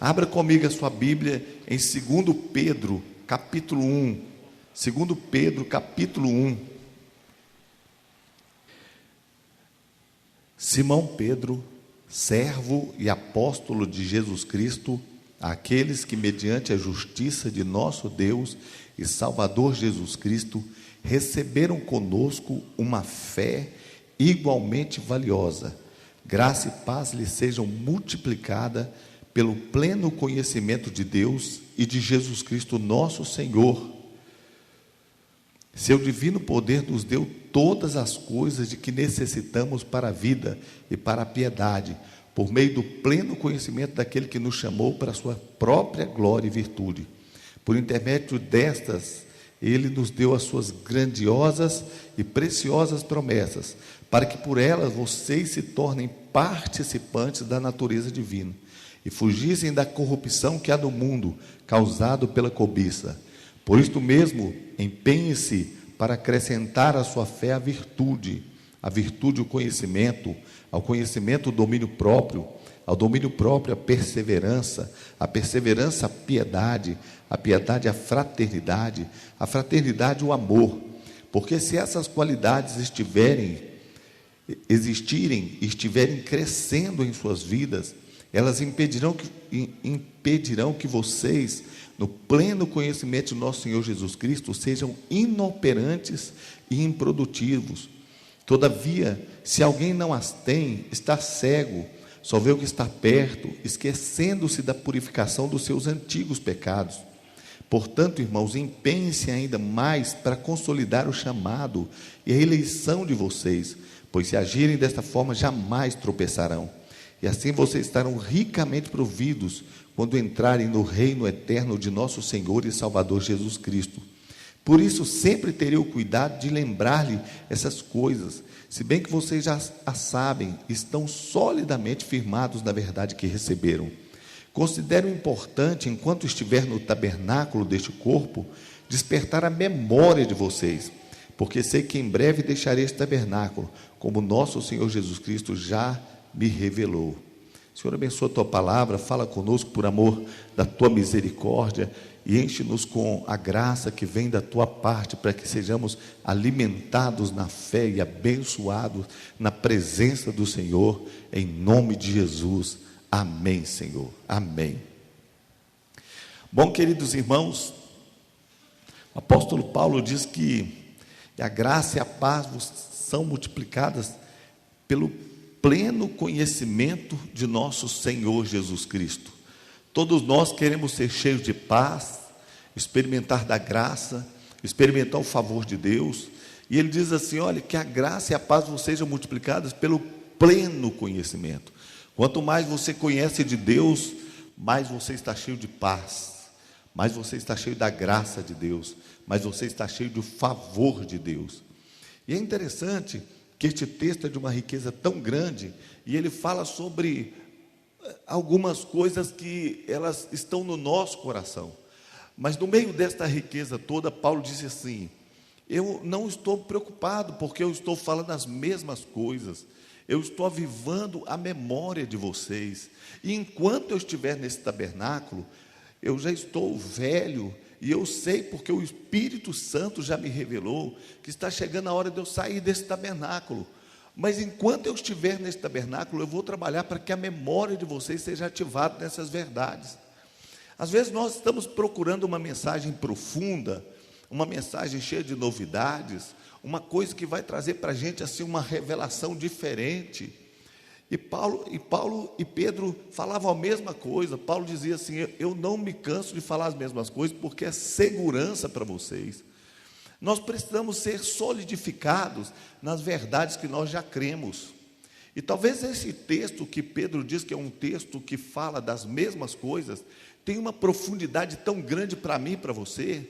Abra comigo a sua Bíblia em 2 Pedro, capítulo 1. 2 Pedro, capítulo 1. Simão Pedro, servo e apóstolo de Jesus Cristo, àqueles que, mediante a justiça de nosso Deus e Salvador Jesus Cristo, receberam conosco uma fé igualmente valiosa. Graça e paz lhes sejam multiplicadas pelo pleno conhecimento de Deus e de Jesus Cristo nosso Senhor. Seu divino poder nos deu todas as coisas de que necessitamos para a vida e para a piedade, por meio do pleno conhecimento daquele que nos chamou para a sua própria glória e virtude. Por intermédio destas, Ele nos deu as suas grandiosas e preciosas promessas, para que por elas vocês se tornem participantes da natureza divina e fugissem da corrupção que há no mundo, causado pela cobiça. Por isto mesmo, empenhe-se para acrescentar à sua fé a virtude o conhecimento, ao conhecimento o domínio próprio, ao domínio próprio a perseverança a piedade, a piedade a fraternidade o amor. Porque se essas qualidades estiverem crescendo em suas vidas, elas impedirão que vocês, no pleno conhecimento de nosso Senhor Jesus Cristo, sejam inoperantes e improdutivos. Todavia, se alguém não as tem, está cego, só vê o que está perto, esquecendo-se da purificação dos seus antigos pecados. Portanto, irmãos, empenhem-se ainda mais para consolidar o chamado e a eleição de vocês, pois se agirem desta forma, jamais tropeçarão. E assim vocês estarão ricamente providos quando entrarem no reino eterno de nosso Senhor e Salvador Jesus Cristo. Por isso, sempre terei o cuidado de lembrar-lhe essas coisas, se bem que vocês já as sabem, estão solidamente firmados na verdade que receberam. Considero importante, enquanto estiver no tabernáculo deste corpo, despertar a memória de vocês, porque sei que em breve deixarei este tabernáculo, como nosso Senhor Jesus Cristo já me revelou. Senhor, abençoa a tua palavra, fala conosco por amor da tua misericórdia e enche-nos com a graça que vem da tua parte, para que sejamos alimentados na fé e abençoados na presença do Senhor, em nome de Jesus. Amém, Senhor. Amém. Bom, queridos irmãos, o apóstolo Paulo diz que a graça e a paz vos são multiplicadas pelo pleno conhecimento de nosso Senhor Jesus Cristo. Todos nós queremos ser cheios de paz, experimentar da graça, experimentar o favor de Deus. E ele diz assim: olha, que a graça e a paz vos sejam multiplicadas pelo pleno conhecimento. Quanto mais você conhece de Deus, mais você está cheio de paz, mais você está cheio da graça de Deus, mais você está cheio do favor de Deus. E é interessante que este texto é de uma riqueza tão grande, e ele fala sobre algumas coisas que elas estão no nosso coração, mas no meio desta riqueza toda, Paulo disse assim: eu não estou preocupado, porque eu estou falando as mesmas coisas, eu estou avivando a memória de vocês, e enquanto eu estiver nesse tabernáculo, eu já estou velho, e eu sei, porque o Espírito Santo já me revelou, que está chegando a hora de eu sair desse tabernáculo. Mas enquanto eu estiver nesse tabernáculo, eu vou trabalhar para que a memória de vocês seja ativada nessas verdades. Às vezes nós estamos procurando uma mensagem profunda, uma mensagem cheia de novidades, uma coisa que vai trazer para a gente assim uma revelação diferente. E Paulo e Pedro falavam a mesma coisa. Paulo dizia assim: eu não me canso de falar as mesmas coisas, porque é segurança para vocês. Nós precisamos ser solidificados nas verdades que nós já cremos. E talvez esse texto que Pedro diz que é um texto que fala das mesmas coisas, tenha uma profundidade tão grande para mim e para você.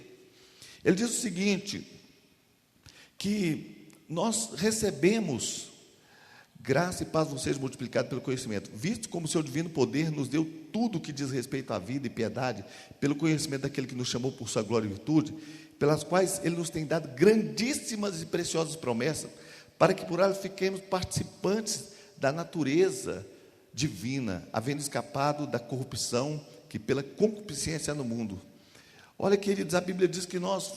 Ele diz o seguinte, que nós recebemos graça e paz vos seja multiplicado pelo conhecimento, visto como o seu divino poder nos deu tudo que diz respeito à vida e piedade, pelo conhecimento daquele que nos chamou por sua glória e virtude, pelas quais ele nos tem dado grandíssimas e preciosas promessas, para que por elas fiquemos participantes da natureza divina, havendo escapado da corrupção que que pela concupiscência no mundo. Olha, queridos, a Bíblia diz que nós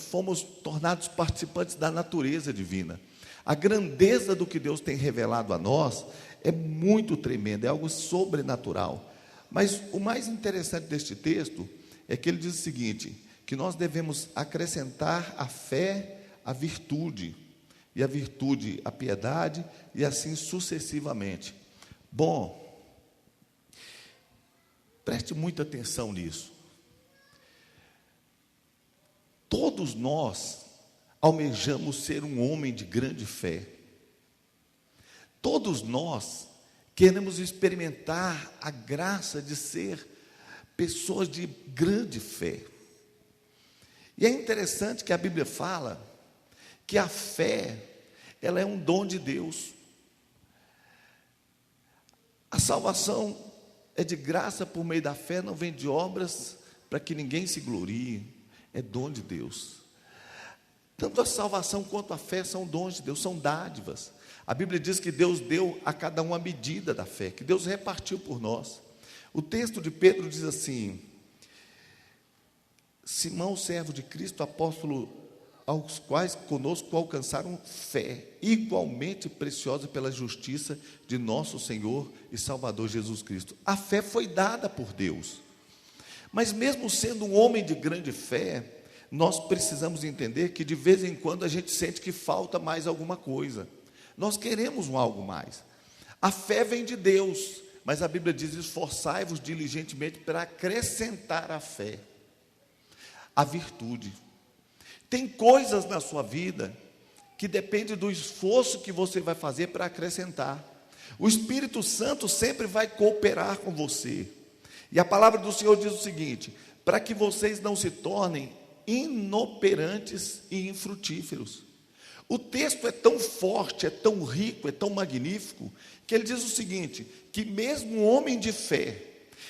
fomos tornados participantes da natureza divina. A grandeza do que Deus tem revelado a nós é muito tremenda, é algo sobrenatural. Mas o mais interessante deste texto é que ele diz o seguinte, que nós devemos acrescentar a fé, a virtude, e a virtude, a piedade, e assim sucessivamente. Bom, preste muita atenção nisso. Todos nós almejamos ser um homem de grande fé. Todos nós queremos experimentar a graça de ser pessoas de grande fé. E é interessante que a Bíblia fala que a fé, ela é um dom de Deus. A salvação é de graça por meio da fé, não vem de obras para que ninguém se glorie, é dom de Deus. Tanto a salvação quanto a fé são dons de Deus, são dádivas. A Bíblia diz que Deus deu a cada um a medida da fé, que Deus repartiu por nós. O texto de Pedro diz assim: Simão, servo de Cristo, apóstolo, aos quais conosco alcançaram fé, igualmente preciosa pela justiça de nosso Senhor e Salvador Jesus Cristo. A fé foi dada por Deus. Mas mesmo sendo um homem de grande fé, nós precisamos entender que de vez em quando a gente sente que falta mais alguma coisa. Nós queremos um algo mais. A fé vem de Deus, mas a Bíblia diz: esforçai-vos diligentemente para acrescentar à fé a virtude. Tem coisas na sua vida que depende do esforço que você vai fazer para acrescentar. O Espírito Santo sempre vai cooperar com você. E a palavra do Senhor diz o seguinte: para que vocês não se tornem inoperantes e infrutíferos. O texto é tão forte, é tão rico, é tão magnífico, que ele diz o seguinte, que mesmo um homem de fé,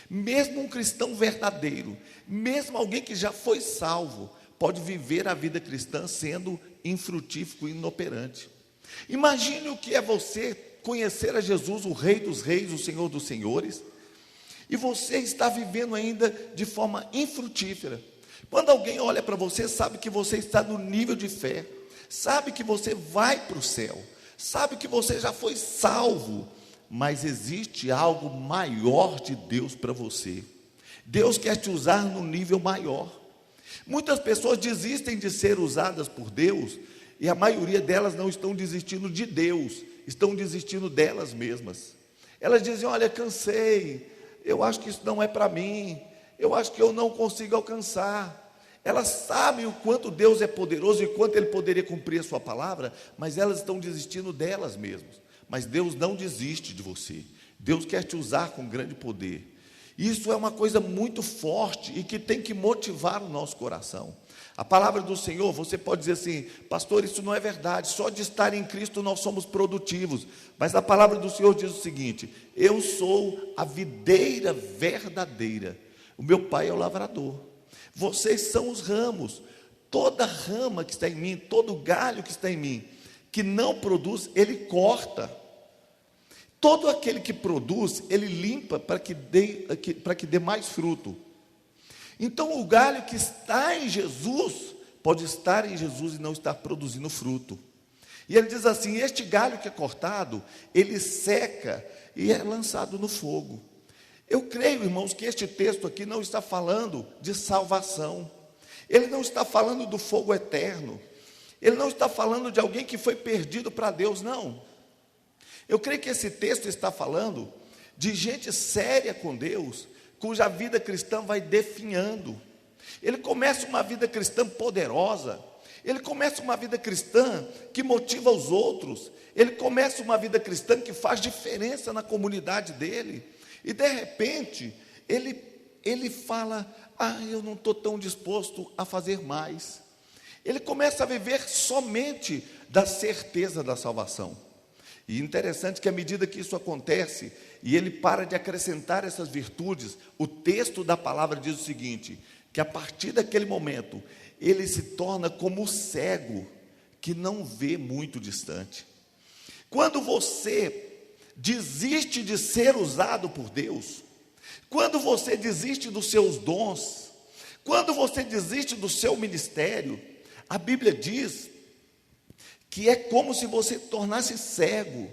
mesmo um cristão verdadeiro, mesmo alguém que já foi salvo, pode viver a vida cristã sendo infrutífero e inoperante. Imagine o que é você conhecer a Jesus, o Rei dos Reis, o Senhor dos Senhores, e você está vivendo ainda de forma infrutífera. Quando alguém olha para você, sabe que você está no nível de fé, sabe que você vai para o céu, sabe que você já foi salvo, mas existe algo maior de Deus para você. Deus quer te usar no nível maior. Muitas pessoas desistem de ser usadas por Deus, e a maioria delas não estão desistindo de Deus, estão desistindo delas mesmas. Elas dizem: olha, cansei, eu acho que isso não é para mim, eu acho que eu não consigo alcançar. Elas sabem o quanto Deus é poderoso e quanto Ele poderia cumprir a sua palavra, mas elas estão desistindo delas mesmas. Mas Deus não desiste de você. Deus quer te usar com grande poder. Isso é uma coisa muito forte e que tem que motivar o nosso coração. A palavra do Senhor, você pode dizer assim: pastor, isso não é verdade, só de estar em Cristo nós somos produtivos. Mas a palavra do Senhor diz o seguinte: eu sou a videira verdadeira, o meu pai é o lavrador. Vocês são os ramos. Toda rama que está em mim, todo galho que está em mim, que não produz, Ele corta. Todo aquele que produz, Ele limpa para que dê mais fruto. Então o galho que está em Jesus, pode estar em Jesus e não estar produzindo fruto. E ele diz assim: este galho que é cortado, ele seca e é lançado no fogo. Eu creio, irmãos, que este texto aqui não está falando de salvação. Ele não está falando do fogo eterno. Ele não está falando de alguém que foi perdido para Deus, não. Eu creio que esse texto está falando de gente séria com Deus, cuja vida cristã vai definhando. Ele começa uma vida cristã poderosa. Ele começa uma vida cristã que motiva os outros. Ele começa uma vida cristã que faz diferença na comunidade dele. E de repente, ele fala: eu não estou tão disposto a fazer mais. Ele começa a viver somente da certeza da salvação. E interessante que à medida que isso acontece, e ele para de acrescentar essas virtudes, o texto da palavra diz o seguinte, que a partir daquele momento, ele se torna como o cego, que não vê muito distante. Quando você desiste de ser usado por Deus, Quando você desiste dos seus dons, quando você desiste do seu ministério, a Bíblia diz que é como se você tornasse cego,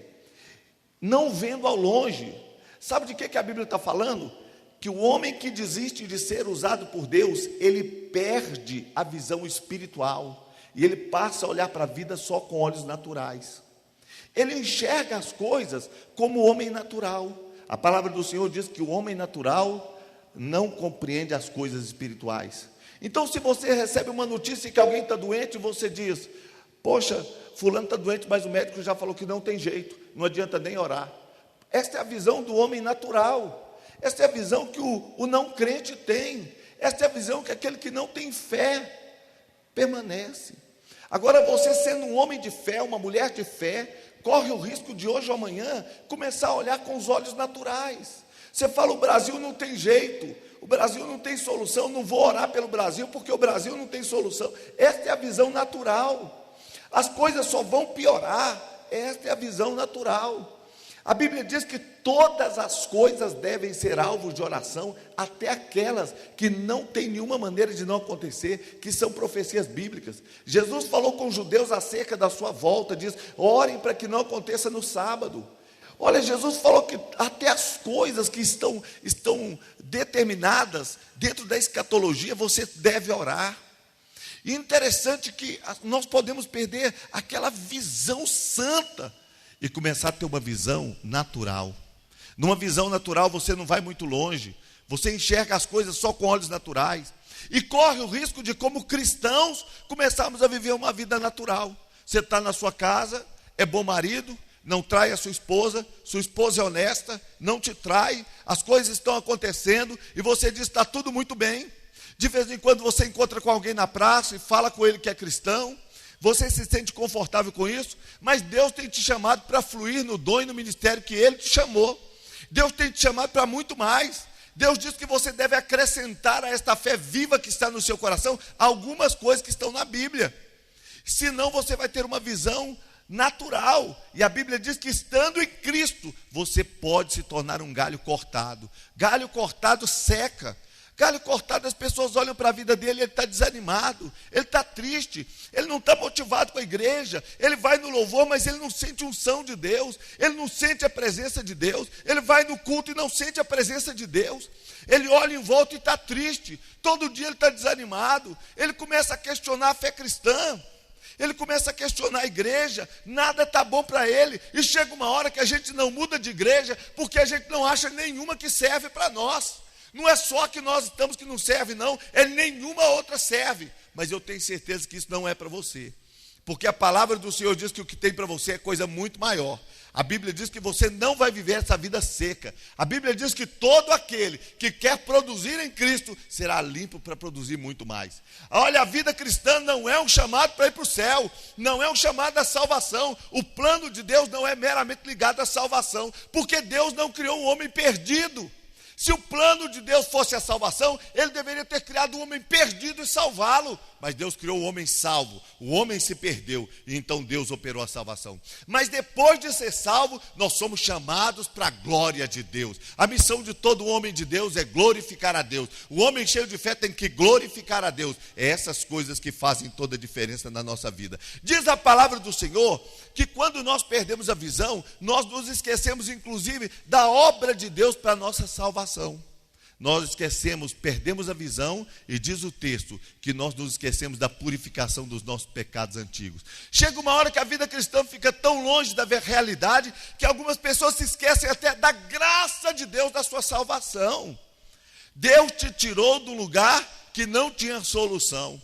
não vendo ao longe. Sabe de que a Bíblia está falando? Que o homem que desiste de ser usado por Deus, ele perde a visão espiritual, e ele passa a olhar para a vida só com olhos naturais. Ele enxerga as coisas como o homem natural. A palavra do Senhor diz que o homem natural não compreende as coisas espirituais. Então, se você recebe uma notícia que alguém está doente, você diz: poxa, fulano está doente, mas o médico já falou que não tem jeito, não adianta nem orar. Esta é a visão do homem natural. Esta é a visão que o não crente tem. Esta é a visão que aquele que não tem fé permanece. Agora, você sendo um homem de fé, uma mulher de fé, corre o risco de hoje ou amanhã começar a olhar com os olhos naturais. Você fala: o Brasil não tem jeito, o Brasil não tem solução, não vou orar pelo Brasil porque o Brasil não tem solução. Esta é a visão natural. As coisas só vão piorar. Esta é a visão natural. A Bíblia diz que todas as coisas devem ser alvos de oração, até aquelas que não tem nenhuma maneira de não acontecer, que são profecias bíblicas. Jesus falou com os judeus acerca da sua volta, diz: orem para que não aconteça no sábado. Olha, Jesus falou que até as coisas que estão determinadas dentro da escatologia, você deve orar. E interessante que nós podemos perder aquela visão santa e começar a ter uma visão natural. Numa visão natural você não vai muito longe, você enxerga as coisas só com olhos naturais, e corre o risco de, como cristãos, começarmos a viver uma vida natural. Você está na sua casa, é bom marido, não trai a sua esposa é honesta, não te trai, as coisas estão acontecendo, e você diz: está tudo muito bem. De vez em quando você encontra com alguém na praça e fala com ele que é cristão, você se sente confortável com isso, mas Deus tem te chamado para fluir no dom e no ministério que Ele te chamou. Deus tem te chamado para muito mais. Deus diz que você deve acrescentar a esta fé viva que está no seu coração algumas coisas que estão na Bíblia. Senão você vai ter uma visão natural. E a Bíblia diz que, estando em Cristo, você pode se tornar um galho cortado. Galho cortado seca. Galho cortado, as pessoas olham para a vida dele, ele está desanimado, ele está triste, ele não está motivado com a igreja, ele vai no louvor, mas ele não sente unção de Deus, ele não sente a presença de Deus, ele vai no culto e não sente a presença de Deus, ele olha em volta e está triste, todo dia ele está desanimado, ele começa a questionar a fé cristã, ele começa a questionar a igreja, nada está bom para ele, e chega uma hora que a gente não muda de igreja, porque a gente não acha nenhuma que serve para nós. Não é só que nós estamos que não serve, não, é nenhuma outra serve. Mas eu tenho certeza que isso não é para você, porque a palavra do Senhor diz que o que tem para você é coisa muito maior. A Bíblia diz que você não vai viver essa vida seca. A Bíblia diz que todo aquele que quer produzir em Cristo será limpo para produzir muito mais. Olha, a vida cristã não é um chamado para ir para o céu, não é um chamado à salvação. O plano de Deus não é meramente ligado à salvação, porque Deus não criou um homem perdido. Se o plano de Deus fosse a salvação, Ele deveria ter criado um homem perdido e salvá-lo. Mas Deus criou o homem salvo, o homem se perdeu, e então Deus operou a salvação. Mas depois de ser salvo, nós somos chamados para a glória de Deus. A missão de todo homem de Deus é glorificar a Deus. O homem cheio de fé tem que glorificar a Deus. É essas coisas que fazem toda a diferença na nossa vida. Diz a palavra do Senhor que quando nós perdemos a visão, nós nos esquecemos inclusive da obra de Deus para a nossa salvação. Nós esquecemos, perdemos a visão, e diz o texto que nós nos esquecemos da purificação dos nossos pecados antigos. Chega uma hora que a vida cristã fica tão longe da realidade que algumas pessoas se esquecem até da graça de Deus, da sua salvação. Deus te tirou do lugar que não tinha solução.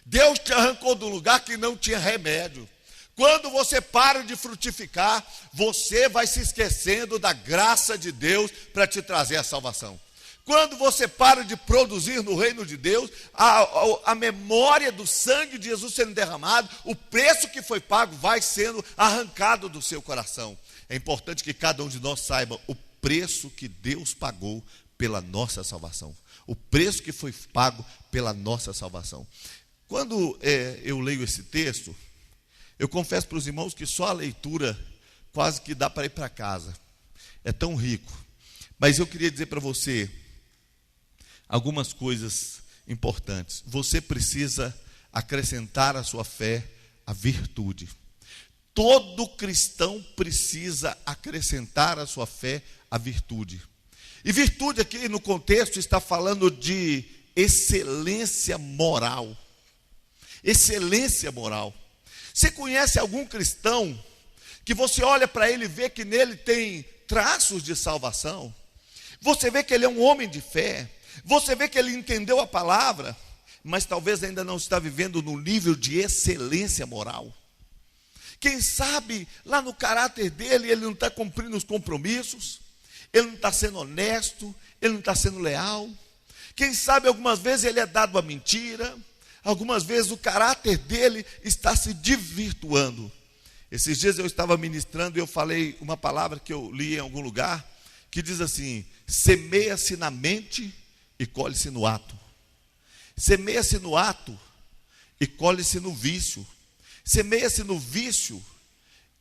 Deus te arrancou do lugar que não tinha remédio. Quando você para de frutificar, você vai se esquecendo da graça de Deus para te trazer a salvação. Quando você para de produzir no reino de Deus, a memória do sangue de Jesus sendo derramado, o preço que foi pago vai sendo arrancado do seu coração. É importante que cada um de nós saiba o preço que Deus pagou pela nossa salvação. O preço que foi pago pela nossa salvação. Quando eu leio esse texto, eu confesso para os irmãos que só a leitura quase que dá para ir para casa. É tão rico. Mas eu queria dizer para você algumas coisas importantes. Você precisa acrescentar à sua fé a virtude. Todo cristão precisa acrescentar à sua fé a virtude. E virtude aqui no contexto está falando de excelência moral. Excelência moral. Você conhece algum cristão que você olha para ele e vê que nele tem traços de salvação? Você vê que ele é um homem de fé. Você vê que ele entendeu a palavra, mas talvez ainda não está vivendo no nível de excelência moral. Quem sabe lá no caráter dele ele não está cumprindo os compromissos, ele não está sendo honesto, ele não está sendo leal. Quem sabe algumas vezes ele é dado à mentira, algumas vezes o caráter dele está se desvirtuando. Esses dias eu estava ministrando e eu falei uma palavra que eu li em algum lugar, que diz assim: semeia-se na mente e colhe-se no ato. Semeia-se no ato e colhe-se no vício. Semeia-se no vício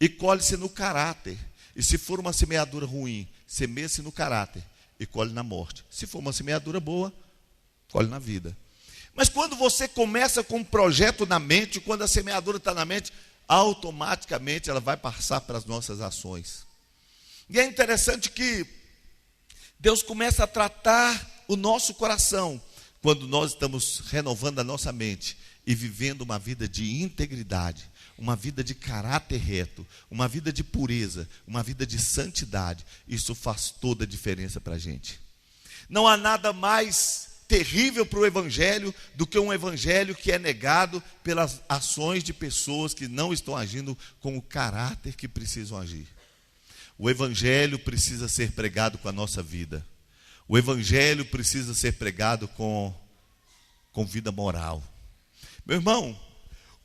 e colhe-se no caráter. E se for uma semeadura ruim, semeia-se no caráter e colhe na morte. Se for uma semeadura boa, colhe na vida. Mas quando você começa com um projeto na mente, quando a semeadura está na mente, automaticamente ela vai passar para as nossas ações. E é interessante que Deus começa a tratar o nosso coração quando nós estamos renovando a nossa mente e vivendo uma vida de integridade, uma vida de caráter reto, uma vida de pureza, uma vida de santidade. Isso faz toda a diferença para a gente. Não há nada mais terrível para o evangelho do que um evangelho que é negado pelas ações de pessoas que não estão agindo com o caráter que precisam agir. O evangelho precisa ser pregado com a nossa vida. O evangelho precisa ser pregado com vida moral. Meu irmão,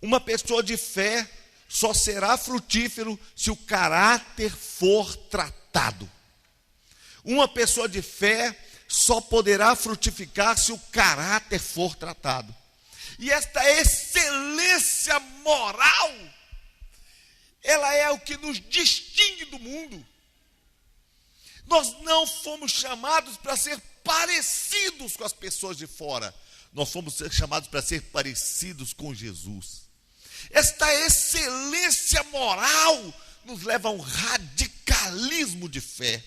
uma pessoa de fé só será frutífero se o caráter for tratado. Uma pessoa de fé só poderá frutificar se o caráter for tratado. E esta excelência moral, ela é o que nos distingue do mundo. Nós não fomos chamados para ser parecidos com as pessoas de fora. Nós fomos chamados para ser parecidos com Jesus. Esta excelência moral nos leva a um radicalismo de fé.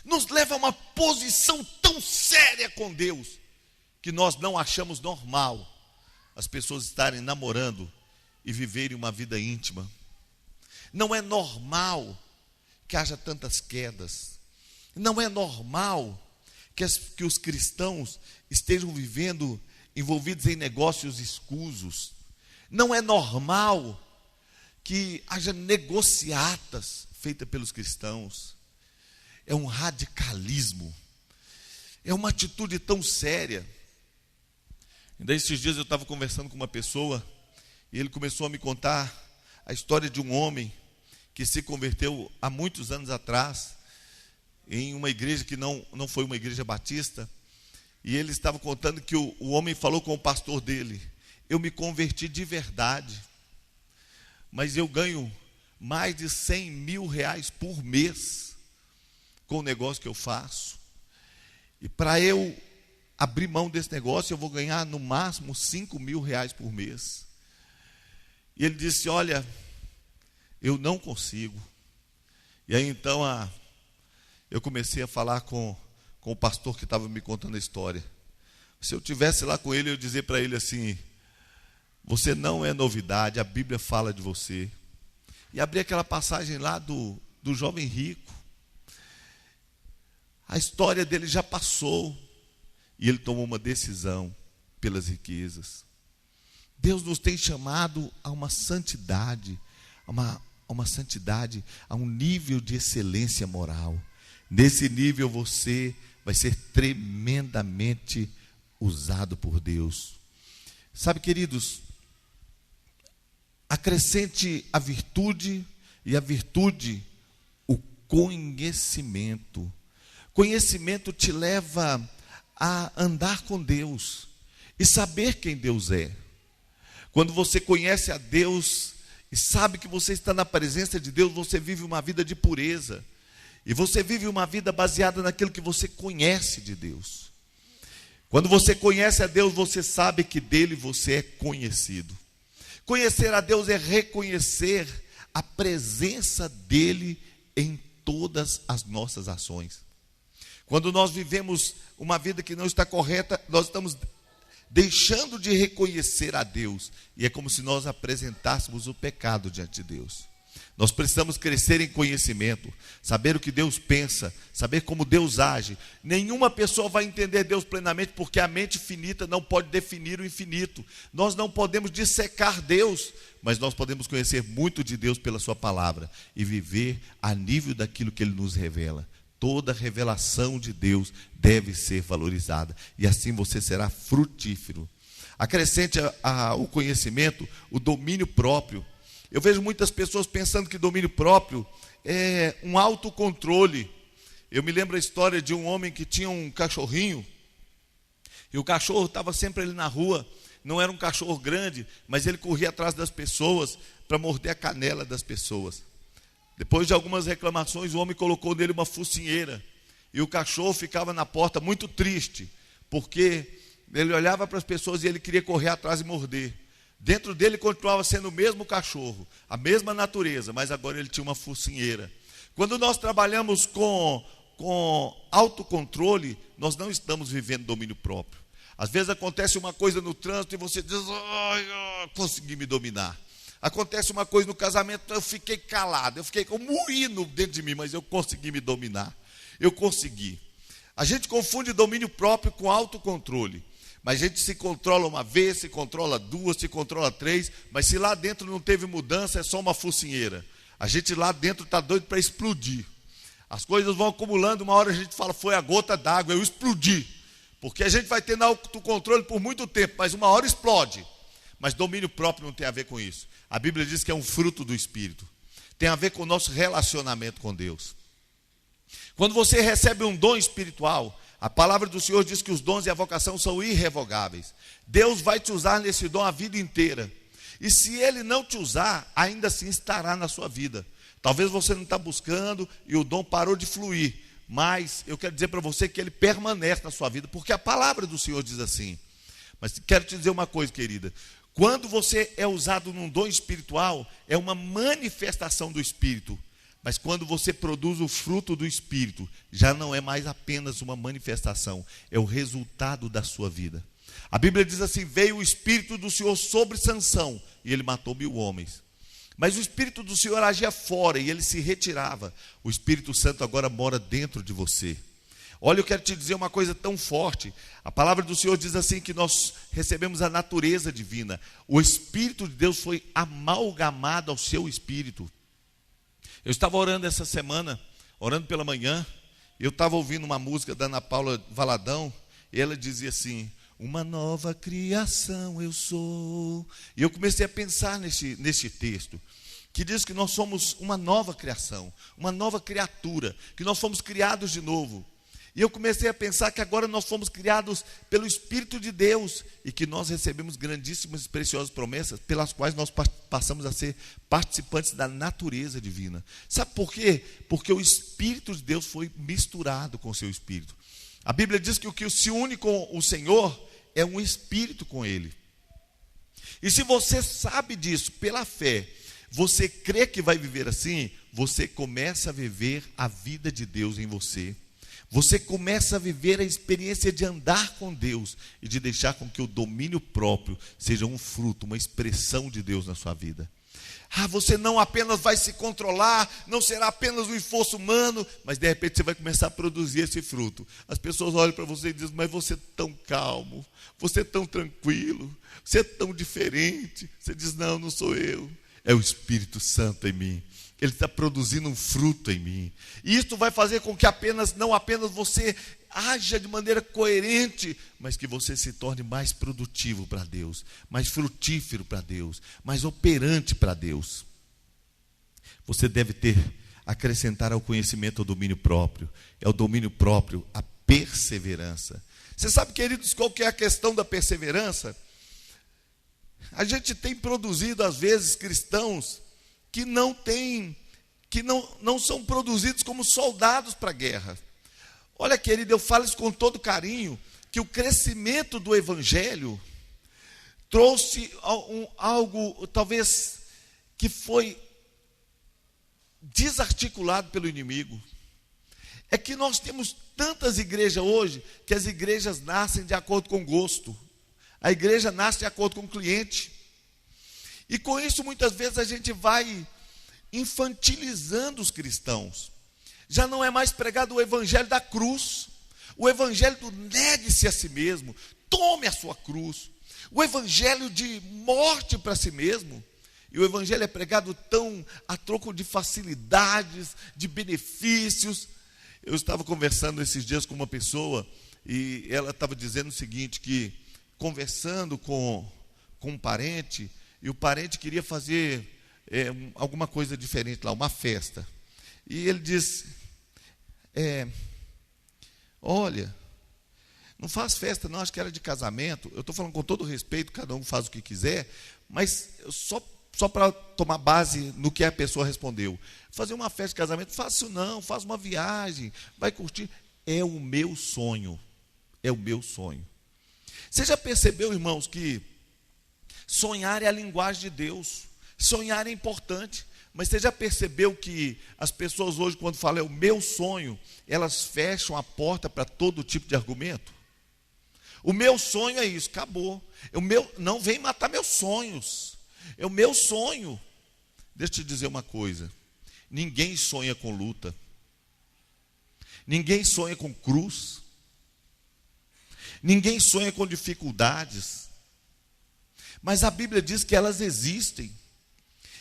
Nos leva a uma posição tão séria com Deus, que nós não achamos normal as pessoas estarem namorando e viverem uma vida íntima. Não é normal que haja tantas quedas. Não é normal que os cristãos estejam vivendo envolvidos em negócios escusos. Não é normal que haja negociatas feitas pelos cristãos. É um radicalismo. É uma atitude tão séria. Ainda esses dias eu estava conversando com uma pessoa e ele começou a me contar a história de um homem que se converteu há muitos anos atrás em uma igreja que não foi uma igreja batista. E ele estava contando que o homem falou com o pastor dele: eu me converti de verdade, mas eu ganho mais de 100 mil reais por mês com o negócio que eu faço. E para eu abrir mão desse negócio, eu vou ganhar no máximo 5 mil reais por mês. E ele disse: olha, eu não consigo. E aí então eu comecei a falar com o pastor que estava me contando a história. Se eu tivesse lá com ele, eu ia dizer para ele assim: você não é novidade, a Bíblia fala de você. E abri aquela passagem lá do jovem rico. A história dele já passou e ele tomou uma decisão pelas riquezas. Deus nos tem chamado a uma santidade, a um nível de excelência moral. Nesse nível você vai ser tremendamente usado por Deus. Sabe, queridos, acrescente a virtude, e a virtude, o conhecimento. Conhecimento te leva a andar com Deus e saber quem Deus é. Quando você conhece a Deus e sabe que você está na presença de Deus, você vive uma vida de pureza. E você vive uma vida baseada naquilo que você conhece de Deus. Quando você conhece a Deus, você sabe que dele você é conhecido. Conhecer a Deus é reconhecer a presença dele em todas as nossas ações. Quando nós vivemos uma vida que não está correta, nós estamos deixando de reconhecer a Deus. E é como se nós apresentássemos o pecado diante de Deus. Nós precisamos crescer em conhecimento, saber o que Deus pensa, saber como Deus age. Nenhuma pessoa vai entender Deus plenamente, porque a mente finita não pode definir o infinito. Nós não podemos dissecar Deus, mas nós podemos conhecer muito de Deus pela sua palavra e viver a nível daquilo que Ele nos revela. Toda revelação de Deus deve ser valorizada, e assim você será frutífero. Acrescente ao conhecimento o domínio próprio. Eu vejo muitas pessoas pensando que domínio próprio é um autocontrole. Eu me lembro a história de um homem que tinha um cachorrinho, e o cachorro estava sempre ali na rua. Não era um cachorro grande, mas ele corria atrás das pessoas para morder a canela das pessoas. Depois de algumas reclamações, o homem colocou nele uma focinheira, e o cachorro ficava na porta muito triste, porque ele olhava para as pessoas e ele queria correr atrás e morder. Dentro dele continuava sendo o mesmo cachorro, a mesma natureza, mas agora ele tinha uma focinheira. Quando nós trabalhamos com autocontrole, nós não estamos vivendo domínio próprio. Às vezes acontece uma coisa no trânsito e você diz: consegui me dominar. Acontece uma coisa no casamento, eu fiquei calado, eu fiquei com um moído dentro de mim, mas eu consegui me dominar. Eu consegui. A gente confunde domínio próprio com autocontrole. Mas a gente se controla uma vez, se controla duas, se controla três, mas se lá dentro não teve mudança, é só uma focinheira. A gente lá dentro está doido para explodir. As coisas vão acumulando, uma hora a gente fala: foi a gota d'água, eu explodi. Porque a gente vai tendo autocontrole por muito tempo, mas uma hora explode. Mas domínio próprio não tem a ver com isso. A Bíblia diz que é um fruto do Espírito. Tem a ver com o nosso relacionamento com Deus. Quando você recebe um dom espiritual, a palavra do Senhor diz que os dons e a vocação são irrevogáveis. Deus vai te usar nesse dom a vida inteira. E se Ele não te usar, ainda assim estará na sua vida. Talvez você não está buscando e o dom parou de fluir. Mas eu quero dizer para você que ele permanece na sua vida, porque a palavra do Senhor diz assim. Mas quero te dizer uma coisa, querida. Quando você é usado num dom espiritual, é uma manifestação do Espírito. Mas quando você produz o fruto do Espírito, já não é mais apenas uma manifestação, é o resultado da sua vida. A Bíblia diz assim: veio o Espírito do Senhor sobre Sansão, e ele matou 1000 homens. Mas o Espírito do Senhor agia fora, e ele se retirava. O Espírito Santo agora mora dentro de você. Olha, eu quero te dizer uma coisa tão forte. A palavra do Senhor diz assim que nós recebemos a natureza divina. O Espírito de Deus foi amalgamado ao seu Espírito. Eu estava orando essa semana, orando pela manhã, e eu estava ouvindo uma música da Ana Paula Valadão, e ela dizia assim: uma nova criação eu sou. E eu comecei a pensar neste texto, que diz que nós somos uma nova criação, uma nova criatura, que nós fomos criados de novo. E eu comecei a pensar que agora nós fomos criados pelo Espírito de Deus e que nós recebemos grandíssimas e preciosas promessas pelas quais nós passamos a ser participantes da natureza divina. Sabe por quê? Porque o Espírito de Deus foi misturado com o seu Espírito. A Bíblia diz que o que se une com o Senhor é um Espírito com Ele. E se você sabe disso pela fé, você crê que vai viver assim, você começa a viver a vida de Deus em você. Você começa a viver a experiência de andar com Deus e de deixar com que o domínio próprio seja um fruto, uma expressão de Deus na sua vida. Você não apenas vai se controlar, não será apenas um esforço humano, mas de repente você vai começar a produzir esse fruto. As pessoas olham para você e dizem: mas você é tão calmo, você é tão tranquilo, você é tão diferente. Você diz: não, não sou eu, é o Espírito Santo em mim. Ele está produzindo um fruto em mim. E isso vai fazer com que não apenas você haja de maneira coerente, mas que você se torne mais produtivo para Deus, mais frutífero para Deus, mais operante para Deus. Você deve acrescentar ao conhecimento o domínio próprio. É o domínio próprio, a perseverança. Você sabe, queridos, qual que é a questão da perseverança? A gente tem produzido, às vezes, cristãos que que não são produzidos como soldados para a guerra. Olha, querido, eu falo isso com todo carinho, que o crescimento do Evangelho trouxe algo, talvez, que foi desarticulado pelo inimigo. É que nós temos tantas igrejas hoje, que as igrejas nascem de acordo com gosto. A igreja nasce de acordo com o cliente. E com isso, muitas vezes, a gente vai infantilizando os cristãos. Já não é mais pregado o evangelho da cruz, o evangelho do negue-se a si mesmo, tome a sua cruz, o evangelho de morte para si mesmo. E o evangelho é pregado tão a troco de facilidades, de benefícios. Eu estava conversando esses dias com uma pessoa e ela estava dizendo o seguinte, que conversando com um parente, e o parente queria fazer alguma coisa diferente lá, uma festa. E ele disse, olha, não faz festa não, acho que era de casamento. Eu estou falando com todo respeito, cada um faz o que quiser, mas só para tomar base no que a pessoa respondeu. Fazer uma festa de casamento, faço não, faz uma viagem, vai curtir. É o meu sonho, é o meu sonho. Você já percebeu, irmãos, que sonhar é a linguagem de Deus? Sonhar é importante, mas você já percebeu que as pessoas hoje, quando falam é o meu sonho, elas fecham a porta para todo tipo de argumento? O meu sonho é isso, acabou. Não vem matar meus sonhos. É o meu sonho. Deixa eu te dizer uma coisa. Ninguém sonha com luta. Ninguém sonha com cruz. Ninguém sonha com dificuldades. Mas a Bíblia diz que elas existem.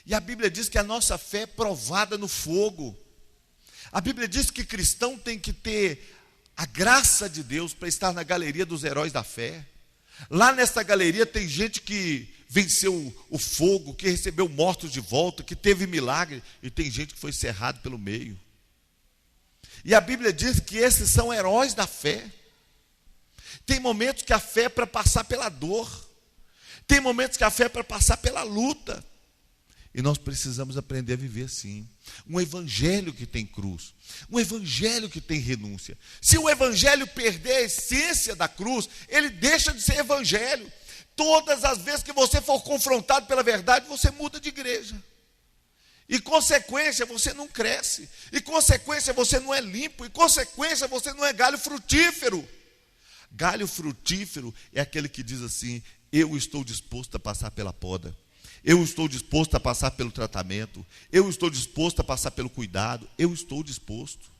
E a Bíblia diz que a nossa fé é provada no fogo. A Bíblia diz que cristão tem que ter a graça de Deus para estar na galeria dos heróis da fé. Lá nessa galeria tem gente que venceu o fogo, que recebeu mortos de volta, que teve milagre, e tem gente que foi cerrado pelo meio. E a Bíblia diz que esses são heróis da fé. Tem momentos que a fé é para passar pela dor. Tem momentos que a fé é para passar pela luta. E nós precisamos aprender a viver assim. Um evangelho que tem cruz. Um evangelho que tem renúncia. Se o evangelho perder a essência da cruz, ele deixa de ser evangelho. Todas as vezes que você for confrontado pela verdade, você muda de igreja. E consequência, você não cresce. E consequência, você não é limpo. E consequência, você não é galho frutífero. Galho frutífero é aquele que diz assim, eu estou disposto a passar pela poda. Eu estou disposto a passar pelo tratamento. Eu estou disposto a passar pelo cuidado. Eu estou disposto.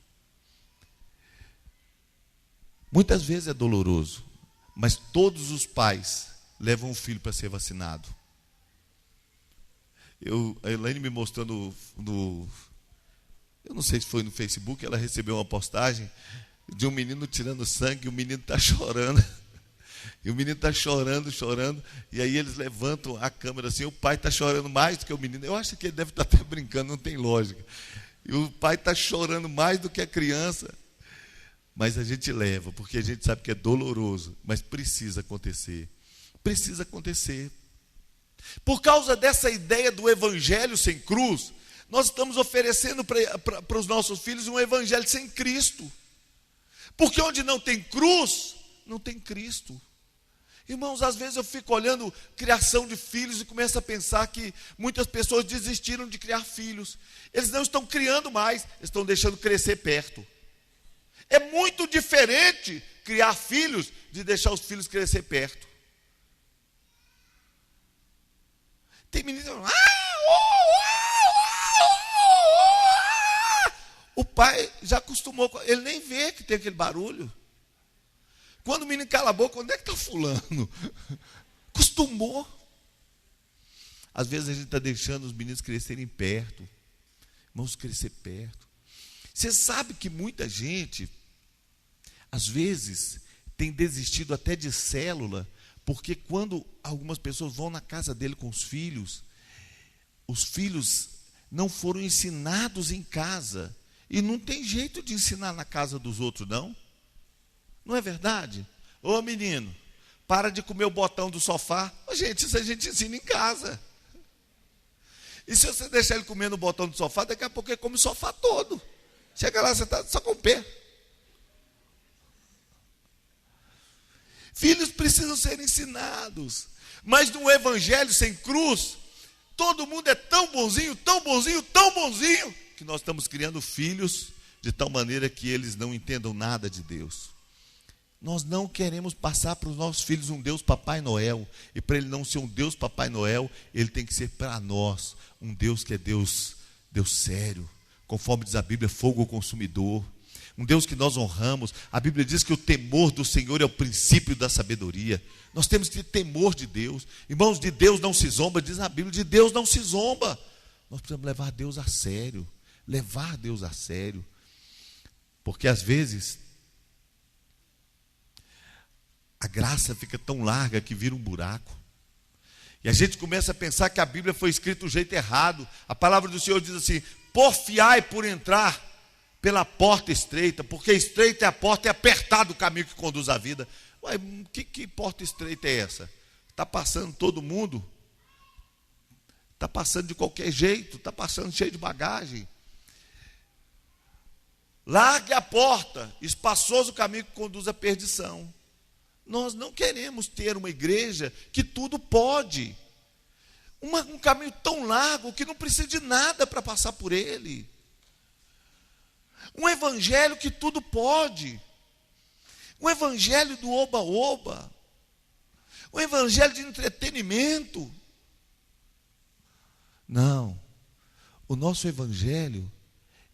Muitas vezes é doloroso, mas todos os pais levam o filho para ser vacinado. A Elaine me mostrando eu não sei se foi no Facebook, ela recebeu uma postagem de um menino tirando sangue, e o menino está chorando. E o menino está chorando, e aí eles levantam a câmera assim, o pai está chorando mais do que o menino. Eu acho que ele deve estar até brincando, não tem lógica. E o pai está chorando mais do que a criança. Mas a gente leva, porque a gente sabe que é doloroso, mas precisa acontecer. Precisa acontecer. Por causa dessa ideia do evangelho sem cruz, nós estamos oferecendo para os nossos filhos um evangelho sem Cristo. Porque onde não tem cruz, não tem Cristo. Irmãos, às vezes eu fico olhando criação de filhos e começo a pensar que muitas pessoas desistiram de criar filhos. Eles não estão criando mais, estão deixando crescer perto. É muito diferente criar filhos de deixar os filhos crescer perto. Tem meninos que o pai já acostumou, ele nem vê que tem aquele barulho. Quando o menino cala a boca, onde é que está fulano? Acostumou. Às vezes a gente está deixando os meninos crescerem perto. Vamos crescer perto. Você sabe que muita gente, às vezes, tem desistido até de célula, porque quando algumas pessoas vão na casa dele com os filhos não foram ensinados em casa. E não tem jeito de ensinar na casa dos outros, não. Não é verdade? Ô menino, para de comer o botão do sofá. Ô, gente, isso a gente ensina em casa. E se você deixar ele comer no botão do sofá, daqui a pouco ele come o sofá todo. Chega lá, você está só com o pé. Filhos precisam ser ensinados. Mas no evangelho sem cruz, todo mundo é tão bonzinho, tão bonzinho, tão bonzinho, que nós estamos criando filhos de tal maneira que eles não entendam nada de Deus. Nós não queremos passar para os nossos filhos um Deus Papai Noel. E para ele não ser um Deus Papai Noel, ele tem que ser para nós um Deus que é Deus sério. Conforme diz a Bíblia, fogo consumidor. Um Deus que nós honramos. A Bíblia diz que o temor do Senhor é o princípio da sabedoria. Nós temos que ter temor de Deus. Irmãos, de Deus não se zomba, diz a Bíblia, de Deus não se zomba. Nós precisamos levar Deus a sério. Levar Deus a sério. Porque às vezes a graça fica tão larga que vira um buraco. E a gente começa a pensar que a Bíblia foi escrita do jeito errado. A palavra do Senhor diz assim: porfiai por entrar pela porta estreita, porque estreita é a porta e apertado o caminho que conduz à vida. Ué, que porta estreita é essa? Está passando todo mundo? Está passando de qualquer jeito, está passando cheio de bagagem. Largue a porta, espaçoso o caminho que conduz à perdição. Nós não queremos ter uma igreja que tudo pode. Um caminho tão largo que não precisa de nada para passar por ele. Um evangelho que tudo pode. Um evangelho do oba-oba. Um evangelho de entretenimento. Não. O nosso evangelho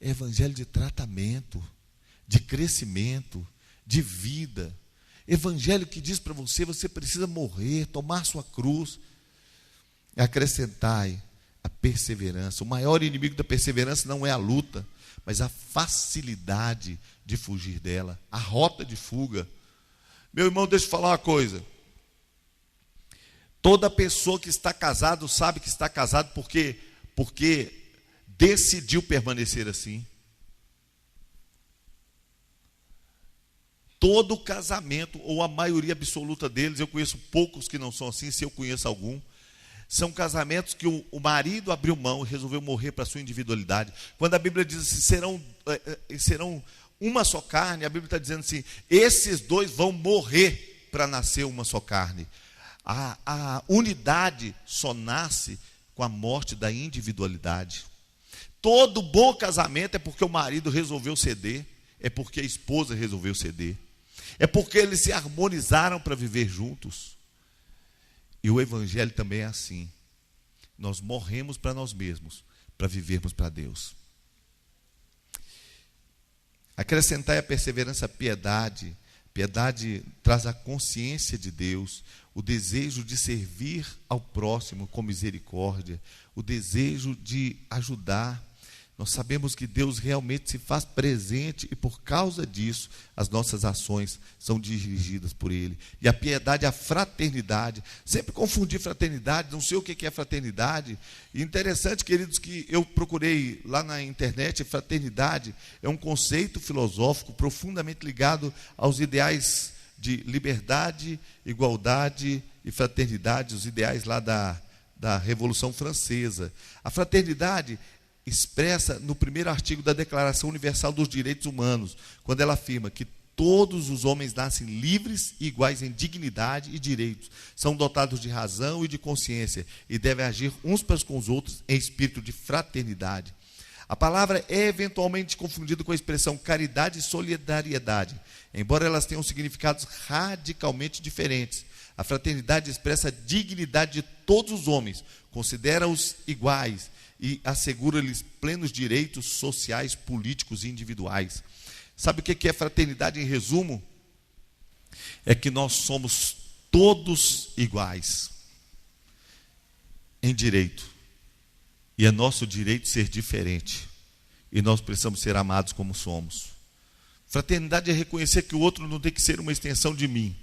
é evangelho de tratamento, de crescimento, de vida. Evangelho que diz para você, você precisa morrer, tomar sua cruz. Acrescentai a perseverança. O maior inimigo da perseverança não é a luta, mas a facilidade de fugir dela, a rota de fuga. Meu irmão, deixa eu falar uma coisa. Toda pessoa que está casado sabe que está casado porque decidiu permanecer assim. Todo casamento, ou a maioria absoluta deles, eu conheço poucos que não são assim, se eu conheço algum, são casamentos que o marido abriu mão e resolveu morrer para a sua individualidade. Quando a Bíblia diz assim, serão uma só carne, a Bíblia está dizendo assim, esses dois vão morrer para nascer uma só carne. A unidade só nasce com a morte da individualidade. Todo bom casamento é porque o marido resolveu ceder, é porque a esposa resolveu ceder, é porque eles se harmonizaram para viver juntos. E o evangelho também é assim. Nós morremos para nós mesmos, para vivermos para Deus. Acrescentai a perseverança a piedade. Piedade traz a consciência de Deus, o desejo de servir ao próximo com misericórdia, o desejo de ajudar. Nós sabemos que Deus realmente se faz presente e por causa disso as nossas ações são dirigidas por Ele. E a piedade é a fraternidade. Sempre confundi fraternidade, não sei o que é fraternidade. E interessante, queridos, que eu procurei lá na internet, fraternidade é um conceito filosófico profundamente ligado aos ideais de liberdade, igualdade e fraternidade, os ideais lá da Revolução Francesa. A fraternidade expressa no primeiro artigo da Declaração Universal dos Direitos Humanos, quando ela afirma que todos os homens nascem livres e iguais em dignidade e direitos, são dotados de razão e de consciência e devem agir uns para com os outros em espírito de fraternidade. A palavra é eventualmente confundida com a expressão caridade e solidariedade, embora elas tenham significados radicalmente diferentes. A fraternidade expressa a dignidade de todos os homens, considera-os iguais e assegura-lhes plenos direitos sociais, políticos e individuais. Sabe o que é fraternidade em resumo? É que nós somos todos iguais em direito. E é nosso direito ser diferente. E nós precisamos ser amados como somos. Fraternidade é reconhecer que o outro não tem que ser uma extensão de mim.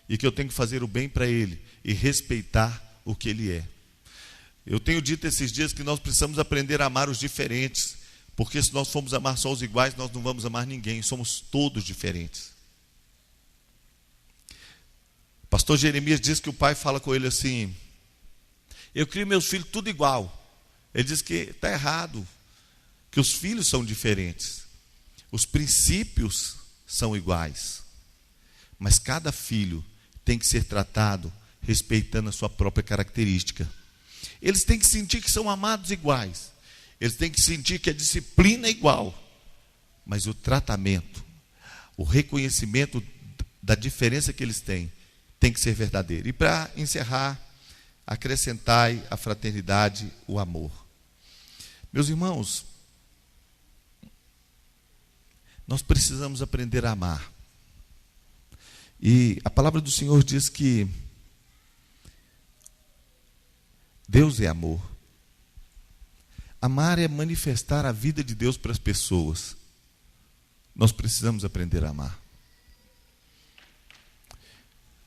E que eu tenho que fazer o bem para ele e respeitar o que ele é. Eu tenho dito esses dias que nós precisamos aprender a amar os diferentes, porque se nós formos amar só os iguais, nós não vamos amar ninguém, somos todos diferentes. O pastor Jeremias diz que o pai fala com ele assim: eu crio meus filhos tudo igual, Ele diz que está errado, que os filhos são diferentes. Os princípios são iguais. Mas cada filho tem que ser tratado respeitando a sua própria característica. Eles têm que sentir que são amados iguais. Eles têm que sentir que a disciplina é igual. Mas o tratamento, o reconhecimento da diferença que eles têm, tem que ser verdadeiro. E para encerrar, acrescentai a fraternidade, o amor. Meus irmãos, nós precisamos aprender a amar. E a palavra do Senhor diz que Deus é amor. Amar é manifestar a vida de Deus para as pessoas. Nós precisamos aprender a amar.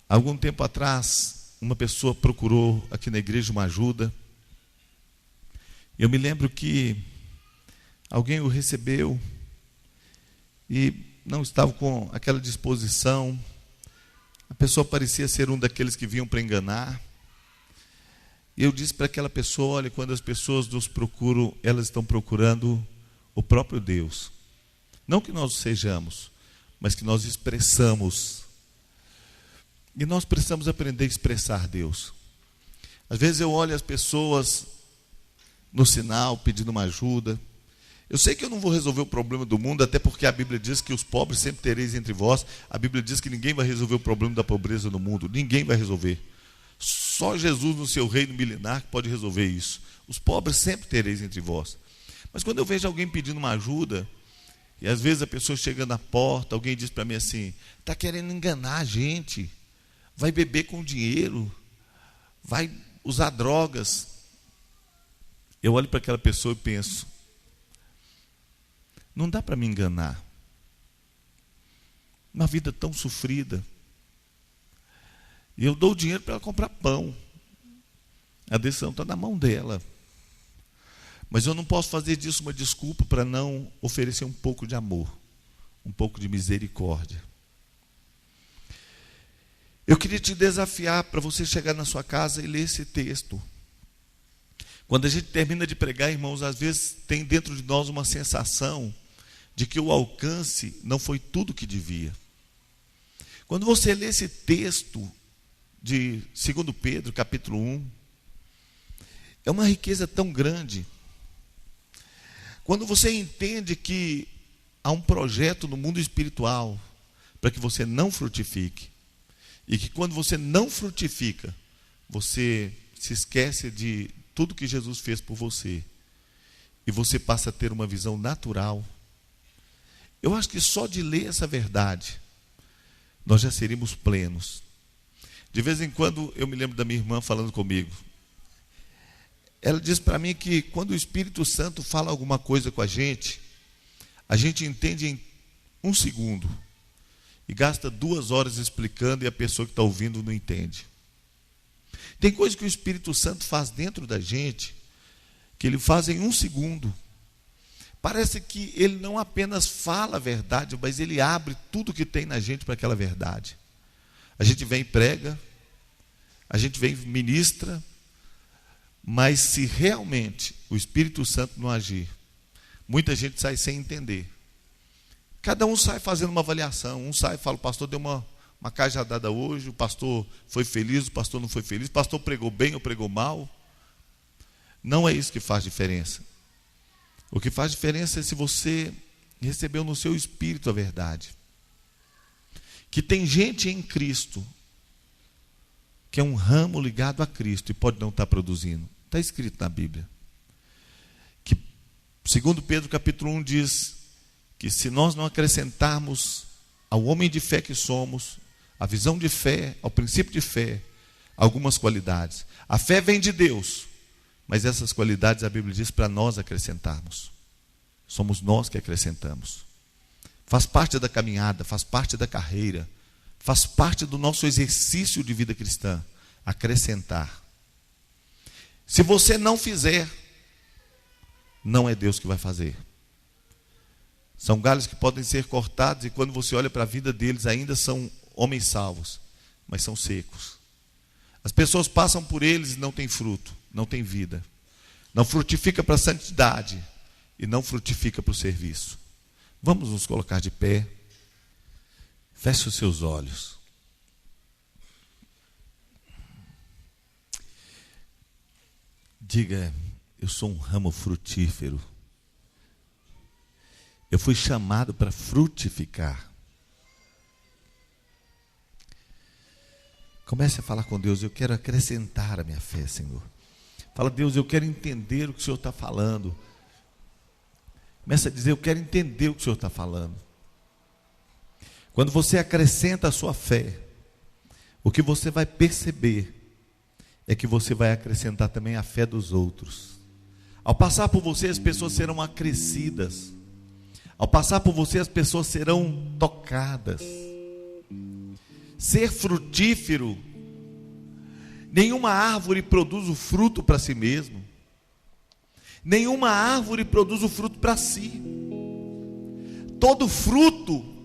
Algum tempo atrás, uma pessoa procurou aqui na igreja uma ajuda. Eu me lembro que alguém o recebeu e não estava com aquela disposição. A pessoa parecia ser um daqueles que vinham para enganar. E eu disse para aquela pessoa: olha, quando as pessoas nos procuram, elas estão procurando o próprio Deus. Não que nós sejamos, mas que nós expressamos. E nós precisamos aprender a expressar Deus. Às vezes eu olho as pessoas no sinal pedindo uma ajuda. Eu sei que eu não vou resolver o problema do mundo, até porque a Bíblia diz que os pobres sempre tereis entre vós. A Bíblia diz que ninguém vai resolver o problema da pobreza no mundo. Ninguém vai resolver. Só Jesus no seu reino milenar que pode resolver isso. Os pobres sempre tereis entre vós. Mas quando eu vejo alguém pedindo uma ajuda, e às vezes a pessoa chega na porta, alguém diz para mim assim: está querendo enganar a gente, vai beber com dinheiro, vai usar drogas. Eu olho para aquela pessoa e penso: não dá para me enganar. Uma vida tão sofrida. E eu dou o dinheiro para ela comprar pão. A decisão está na mão dela. Mas eu não posso fazer disso uma desculpa para não oferecer um pouco de amor, um pouco de misericórdia. Eu queria te desafiar para você chegar na sua casa e ler esse texto. Quando a gente termina de pregar, irmãos, às vezes tem dentro de nós uma sensação de que o alcance não foi tudo que devia. Quando você lê esse texto de 2 Pedro, capítulo 1, é uma riqueza tão grande. Quando você entende que há um projeto no mundo espiritual para que você não frutifique, e que quando você não frutifica, você se esquece de tudo que Jesus fez por você, e você passa a ter uma visão natural. Eu acho que só de ler essa verdade, nós já seríamos plenos. De vez em quando eu me lembro da minha irmã falando comigo. Ela diz para mim que quando o Espírito Santo fala alguma coisa com a gente entende em 1 segundo. E gasta 2 horas explicando e a pessoa que está ouvindo não entende. Tem coisa que o Espírito Santo faz dentro da gente, que ele faz em 1 segundo. Parece que ele não apenas fala a verdade, mas ele abre tudo que tem na gente para aquela verdade. A gente vem e prega, a gente vem e ministra, mas se realmente o Espírito Santo não agir, muita gente sai sem entender. Cada um sai fazendo uma avaliação. Um sai e fala: o pastor deu uma cajadada hoje, o pastor foi feliz, o pastor não foi feliz, o pastor pregou bem ou pregou mal. Não é isso que faz diferença. O que faz diferença é se você recebeu no seu espírito a verdade. Que tem gente em Cristo que é um ramo ligado a Cristo e pode não estar produzindo. Está escrito na Bíblia. Que 2 Pedro capítulo 1 diz que se nós não acrescentarmos ao homem de fé que somos, a visão de fé, ao princípio de fé, algumas qualidades. A fé vem de Deus, mas essas qualidades a Bíblia diz para nós acrescentarmos. Somos nós que acrescentamos. Faz parte da caminhada, faz parte da carreira, faz parte do nosso exercício de vida cristã, acrescentar. Se você não fizer, não é Deus que vai fazer. São galhos que podem ser cortados e quando você olha para a vida deles, ainda são homens salvos, mas são secos. As pessoas passam por eles e não têm fruto, não têm vida. não frutifica para a santidade e não frutifica para o serviço. Vamos nos colocar de pé. Feche os seus olhos. Diga: eu sou um ramo frutífero. Eu fui chamado para frutificar. Comece a falar com Deus: eu quero acrescentar a minha fé, Senhor. Fala: Deus, eu quero entender o que o Senhor está falando. Começa a dizer: eu quero entender o que o Senhor está falando. Quando você acrescenta a sua fé, o que você vai perceber é que você vai acrescentar também a fé dos outros. Ao passar por você, as pessoas serão acrescidas. Ao passar por você, as pessoas serão tocadas. Ser frutífero, nenhuma árvore produz o fruto para si mesmo. Nenhuma árvore produz o fruto para si. Todo fruto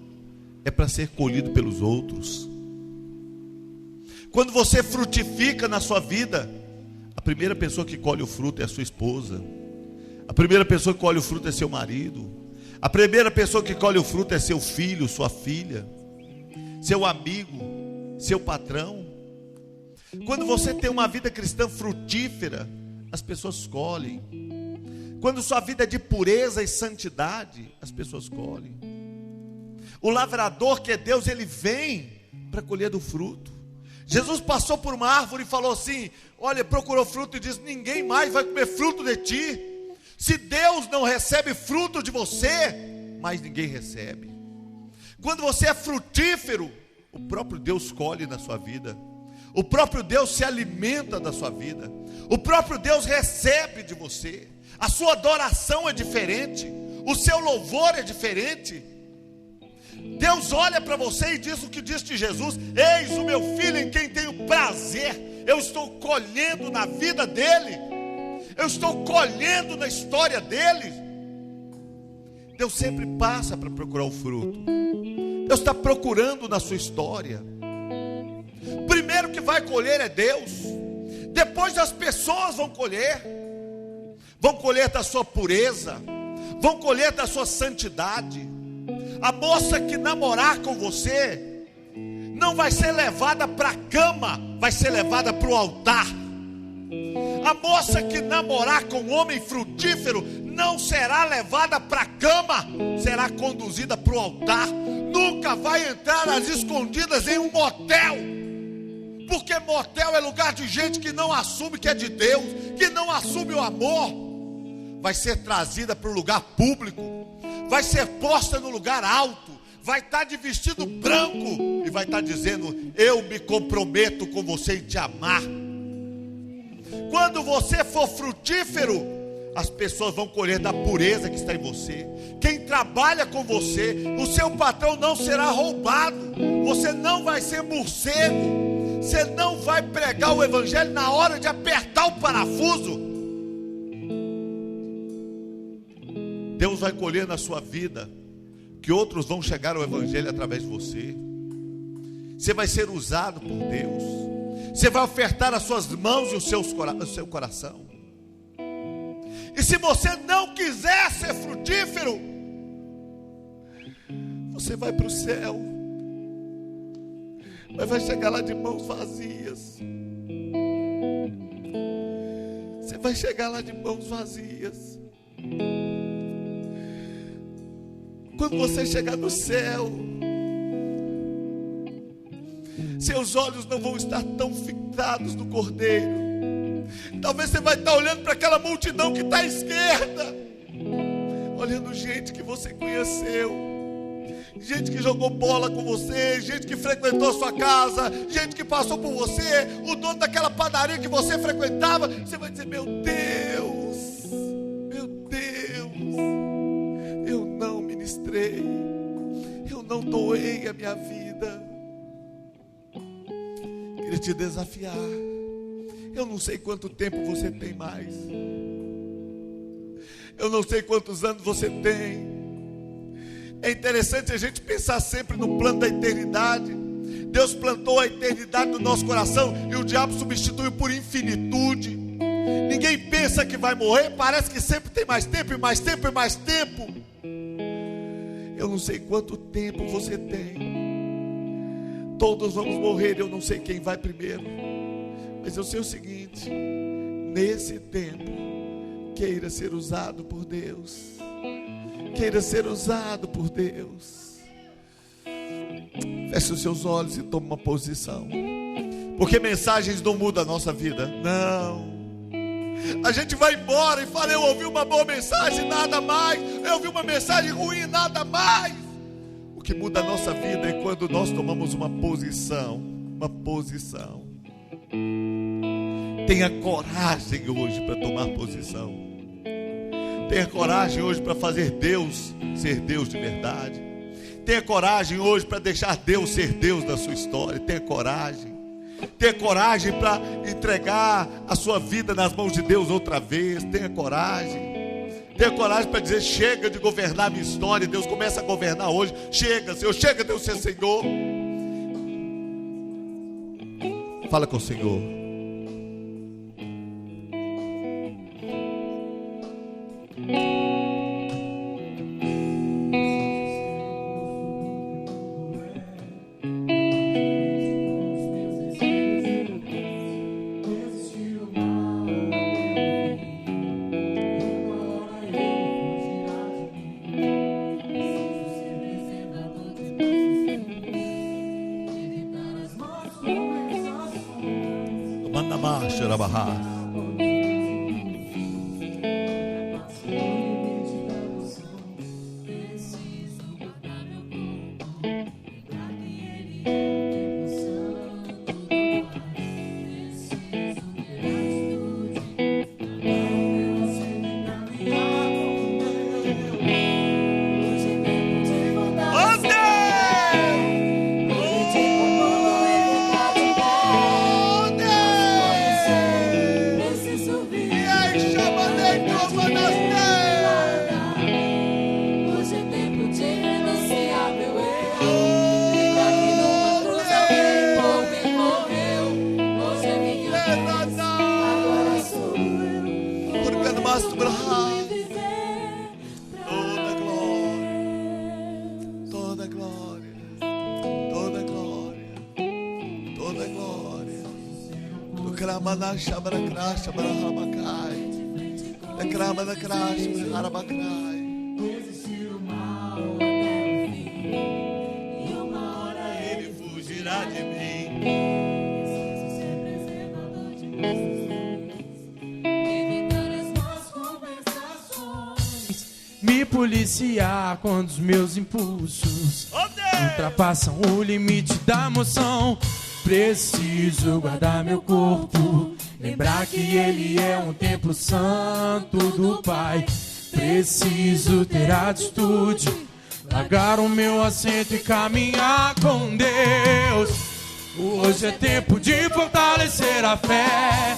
é para ser colhido pelos outros. Quando você frutifica na sua vida, a primeira pessoa que colhe o fruto é a sua esposa. A primeira pessoa que colhe o fruto é seu marido. A primeira pessoa que colhe o fruto é seu filho, sua filha, seu amigo, seu patrão. Quando você tem uma vida cristã frutífera, as pessoas colhem. Quando sua vida é de pureza e santidade, as pessoas colhem. O lavrador, que é Deus, ele vem para colher do fruto. Jesus passou por uma árvore e falou assim: olha, procurou fruto e disse: ninguém mais vai comer fruto de ti. Se Deus não recebe fruto de você, mais ninguém recebe. Quando você é frutífero, o próprio Deus colhe na sua vida. O próprio Deus se alimenta da sua vida. O próprio Deus recebe de você. A sua adoração é diferente. O seu louvor é diferente. Deus olha para você e diz o que disse de Jesus: eis o meu filho em quem tenho prazer. Eu estou colhendo na vida dele. Eu estou colhendo na história dele. Deus sempre passa para procurar o fruto. Deus está procurando na sua história. Primeiro que vai colher é Deus. Depois as pessoas vão colher. Vão colher da sua pureza. Vão colher da sua santidade. A moça que namorar com você não vai ser levada para a cama, vai ser levada para o altar. A moça que namorar com um homem frutífero não será levada para a cama, será conduzida para o altar. Nunca vai entrar às escondidas em um motel, porque motel é lugar de gente que não assume que é de Deus, que não assume o amor. Vai ser trazida para o lugar público, vai ser posta no lugar alto, vai estar de vestido branco e vai estar dizendo: eu me comprometo com você em te amar. Quando você for frutífero, as pessoas vão colher da pureza que está em você. Quem trabalha com você, o seu patrão não será roubado. Você não vai ser morcego. Você não vai pregar o evangelho na hora de apertar o parafuso. Deus vai colher na sua vida que outros vão chegar ao evangelho através de você. Você vai ser usado por Deus. Você vai ofertar as suas mãos e o seu coração. E se você não quiser ser frutífero, você vai para o céu, mas vai chegar lá de mãos vazias. Você vai chegar lá de mãos vazias. Quando você chegar no céu, seus olhos não vão estar tão fixados no Cordeiro. Talvez você vai estar olhando para aquela multidão que está à esquerda, olhando gente que você conheceu, gente que jogou bola com você, gente que frequentou a sua casa, gente que passou por você, o dono daquela padaria que você frequentava. Você vai dizer: meu Deus, eu não ministrei, eu não doei a minha vida. Queria te desafiar. Eu não sei quanto tempo você tem mais. Eu não sei quantos anos você tem. É interessante a gente pensar sempre no plano da eternidade. Deus plantou a eternidade no nosso coração e o diabo substituiu por infinitude. Ninguém pensa pensa que vai morrer, parece que sempre tem mais tempo e mais tempo e mais tempo. Eu não sei quanto tempo você tem. Todos vamos morrer, eu não sei quem vai primeiro. Mas eu sei o seguinte: nesse tempo, queira ser usado por Deus. Queira ser usado por Deus. Feche os seus olhos e tome uma posição. Porque mensagens não mudam a nossa vida. Não. A gente vai embora e fala: eu ouvi uma boa mensagem, nada mais. Eu ouvi uma mensagem ruim, nada mais. O que muda a nossa vida é quando nós tomamos uma posição. Uma posição. Tenha coragem hoje para tomar posição. Tenha coragem hoje para fazer Deus ser Deus de verdade. Tenha coragem hoje para deixar Deus ser Deus da sua história. Tenha coragem. Tenha coragem para entregar a sua vida nas mãos de Deus outra vez. Tenha coragem. Tenha coragem para dizer: chega de governar a minha história. Deus começa a governar hoje. Chega, Senhor. Chega, Deus ser Senhor. Fala com o Senhor. Manda marcha, Rabarra. Ele fugirá de mim. Me policiar quando os meus impulsos ultrapassam o limite da emoção. Preciso guardar meu corpo, lembrar que ele é um templo santo do Pai. Preciso ter atitude, largar o meu assento e caminhar com Deus. Hoje é tempo de fortalecer a fé,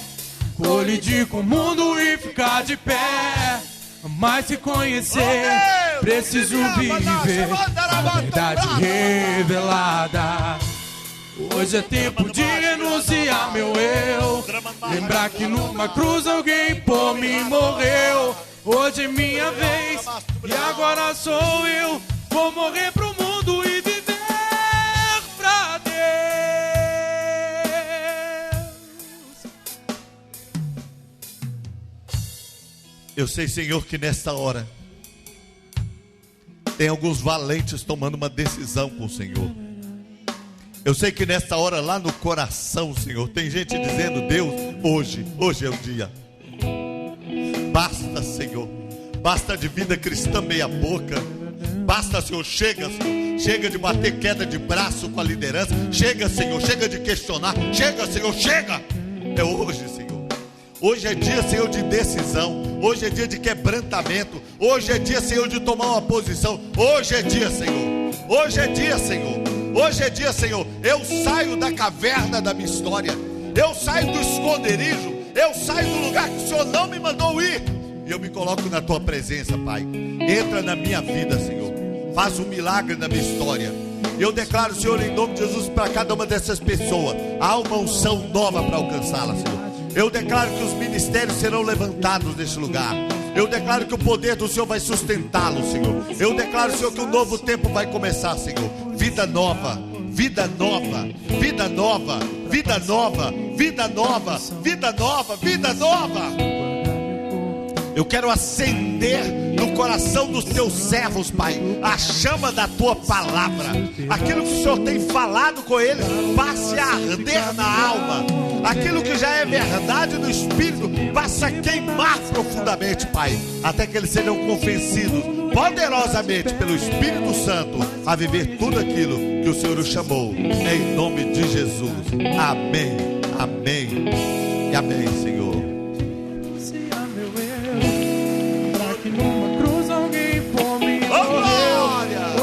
colidir com o mundo e ficar de pé. Mas se conhecer, preciso viver a verdade revelada. Hoje é tempo de renunciar meu eu, lembrar que numa cruz alguém por mim morreu. Hoje é minha vez e agora sou eu. Vou morrer pro mundo e viver pra Deus. Eu sei, Senhor, que nesta hora tem alguns valentes tomando uma decisão com o Senhor. Eu sei que nesta hora lá no coração, Senhor, tem gente dizendo: Deus, hoje é o dia. Basta, Senhor. Basta de vida cristã meia boca. Basta, Senhor, chega, Senhor. Chega de bater queda de braço com a liderança. Chega, Senhor, chega de questionar. Chega, Senhor, chega. É hoje, Senhor. Hoje é dia, Senhor, de decisão. Hoje é dia de quebrantamento. Hoje é dia, Senhor, de tomar uma posição. Hoje é dia, Senhor. Hoje é dia, Senhor. Hoje é dia, Senhor. Eu saio da caverna da minha história. Eu saio do esconderijo. Eu saio do lugar que o Senhor não me mandou ir. E eu me coloco na tua presença, Pai. Entra na minha vida, Senhor. Faz um milagre na minha história. Eu declaro, Senhor, em nome de Jesus, para cada uma dessas pessoas, há uma unção nova para alcançá-la, Senhor. Eu declaro que os ministérios serão levantados neste lugar. Eu declaro que o poder do Senhor vai sustentá-lo, Senhor. Eu declaro, Senhor, que um novo tempo vai começar, Senhor. Vida nova, vida nova, vida nova, vida nova, vida nova, vida nova, vida nova. Eu quero acender no coração dos teus servos, Pai, a chama da tua palavra. Aquilo que o Senhor tem falado com eles passe a arder na alma. Aquilo que já é verdade no Espírito passe a queimar profundamente, Pai, até que eles sejam convencidos poderosamente pelo Espírito Santo a viver tudo aquilo que o Senhor os chamou, em nome de Jesus. Amém, amém e amém, Senhor.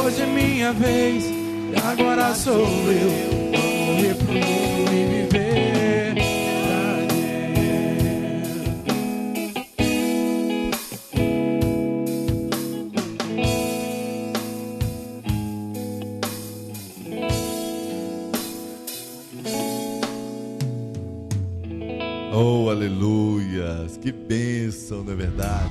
Hoje é minha vez, e agora sou eu. Vou morrer pro mundo e viver Oh, aleluias, que bênção, não é verdade?